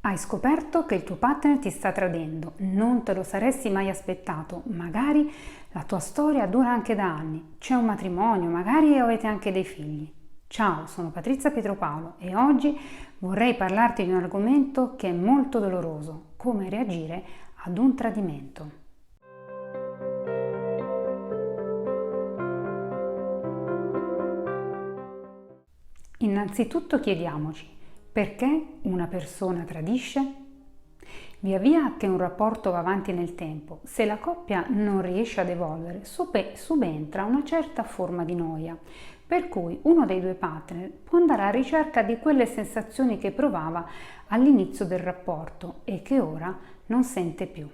Hai scoperto che il tuo partner ti sta tradendo, non te lo saresti mai aspettato, magari la tua storia dura anche da anni, c'è un matrimonio, magari avete anche dei figli. Ciao, sono Patrizia Pietropaolo e oggi vorrei parlarti di un argomento che è molto doloroso, come reagire ad un tradimento. Innanzitutto chiediamoci, perché una persona tradisce? Via via che un rapporto va avanti nel tempo, se la coppia non riesce ad evolvere, subentra una certa forma di noia, per cui uno dei due partner può andare alla ricerca di quelle sensazioni che provava all'inizio del rapporto e che ora non sente più.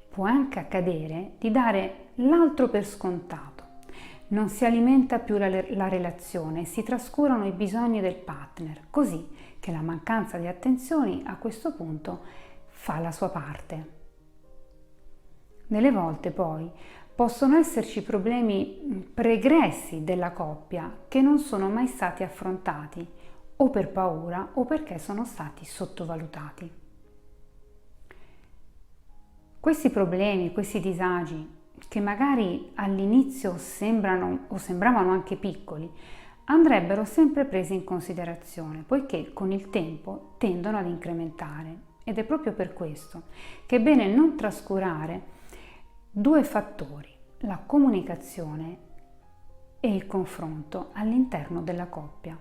Può anche accadere di dare l'altro per scontato. Non si alimenta più la relazione, si trascurano i bisogni del partner, così che la mancanza di attenzioni a questo punto fa la sua parte. Delle volte poi possono esserci problemi pregressi della coppia che non sono mai stati affrontati o per paura o perché sono stati sottovalutati. Questi problemi, questi disagi che magari all'inizio sembravano anche piccoli, andrebbero sempre presi in considerazione, poiché con il tempo tendono ad incrementare. Ed è proprio per questo che è bene non trascurare due fattori, la comunicazione e il confronto all'interno della coppia.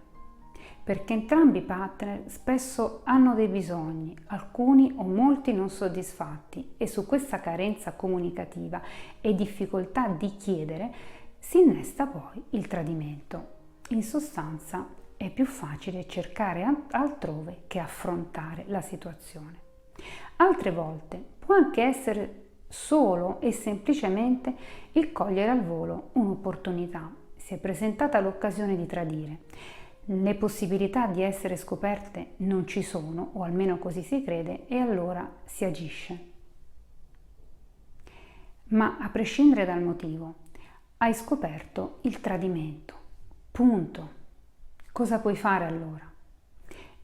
Perché entrambi i partner spesso hanno dei bisogni, alcuni o molti non soddisfatti, e su questa carenza comunicativa e difficoltà di chiedere si innesta poi il tradimento. In sostanza è più facile cercare altrove che affrontare la situazione. Altre volte può anche essere solo e semplicemente il cogliere al volo un'opportunità. Si è presentata l'occasione di tradire. Le possibilità di essere scoperte non ci sono, o almeno così si crede, e allora si agisce. Ma a prescindere dal motivo, hai scoperto il tradimento. Punto. Cosa puoi fare allora?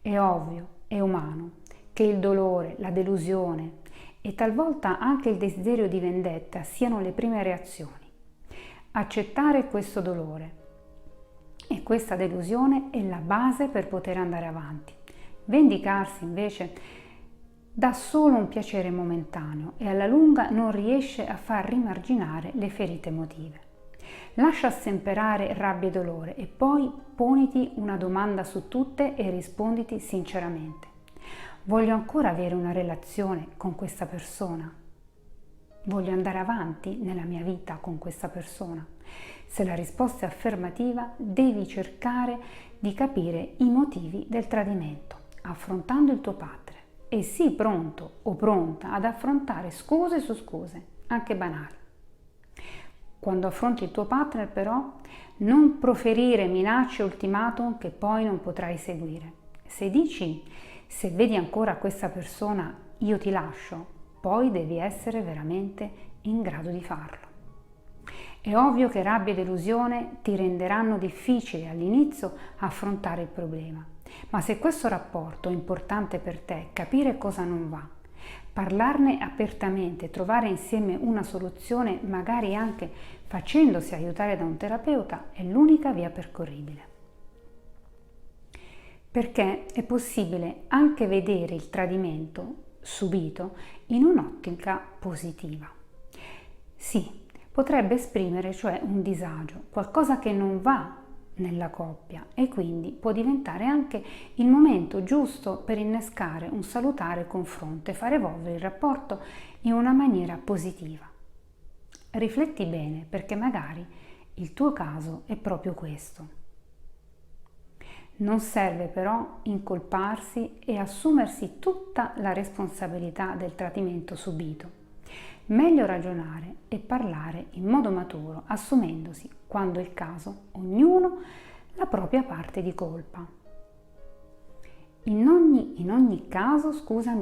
È ovvio, è umano, che il dolore, la delusione e talvolta anche il desiderio di vendetta siano le prime reazioni. Accettare questo dolore e questa delusione è la base per poter andare avanti. Vendicarsi invece dà solo un piacere momentaneo e alla lunga non riesce a far rimarginare le ferite emotive. Lascia stemperare rabbia e dolore e poi poniti una domanda su tutte e risponditi sinceramente. Voglio ancora avere una relazione con questa persona? Voglio andare avanti nella mia vita con questa persona? Se la risposta è affermativa, devi cercare di capire i motivi del tradimento, affrontando il tuo partner. E sii pronto o pronta ad affrontare scuse su scuse, anche banali. Quando affronti il tuo partner, però, non proferire minacce e ultimatum che poi non potrai seguire. Se vedi ancora questa persona, io ti lascio, poi devi essere veramente in grado di farlo. È ovvio che rabbia e delusione ti renderanno difficile all'inizio affrontare il problema, ma se questo rapporto è importante per te, capire cosa non va, parlarne apertamente, trovare insieme una soluzione, magari anche facendosi aiutare da un terapeuta, è l'unica via percorribile. Perché è possibile anche vedere il tradimento subito in un'ottica positiva. Sì, potrebbe esprimere cioè un disagio, qualcosa che non va nella coppia e quindi può diventare anche il momento giusto per innescare un salutare confronto e far evolvere il rapporto in una maniera positiva. Rifletti bene perché magari il tuo caso è proprio questo. Non serve però incolparsi e assumersi tutta la responsabilità del tradimento subito. Meglio ragionare e parlare in modo maturo, assumendosi, quando è il caso, ognuno la propria parte di colpa. In ogni caso,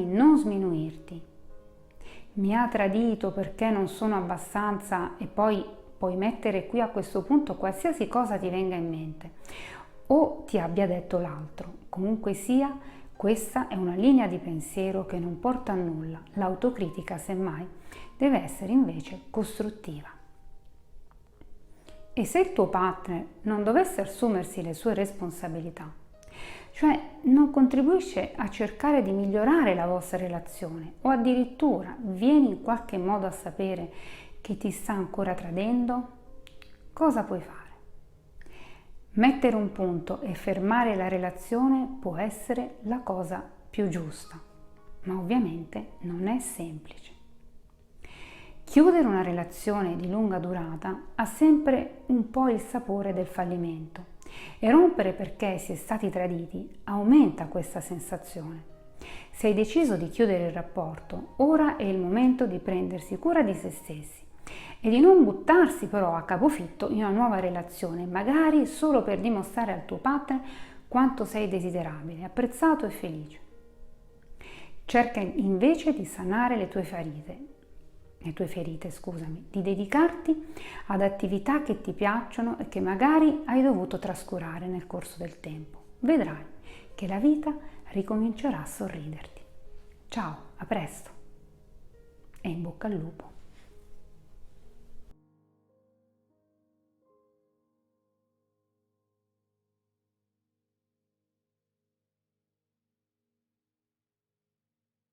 non sminuirti. Mi ha tradito perché non sono abbastanza e poi puoi mettere qui a questo punto qualsiasi cosa ti venga in mente o ti abbia detto l'altro. Comunque sia, Questa è una linea di pensiero che non porta a nulla, l'autocritica semmai deve essere invece costruttiva. E se il tuo partner non dovesse assumersi le sue responsabilità, cioè non contribuisce a cercare di migliorare la vostra relazione o addirittura viene in qualche modo a sapere che ti sta ancora tradendo, cosa puoi fare? Mettere un punto e fermare la relazione può essere la cosa più giusta, ma ovviamente non è semplice. Chiudere una relazione di lunga durata ha sempre un po' il sapore del fallimento e rompere perché si è stati traditi aumenta questa sensazione. Se hai deciso di chiudere il rapporto, ora è il momento di prendersi cura di se stessi e di non buttarsi però a capofitto in una nuova relazione, magari solo per dimostrare al tuo partner quanto sei desiderabile, apprezzato e felice. Cerca invece di sanare le tue ferite, di dedicarti ad attività che ti piacciono e che magari hai dovuto trascurare nel corso del tempo. Vedrai che la vita ricomincerà a sorriderti. Ciao, a presto e in bocca al lupo.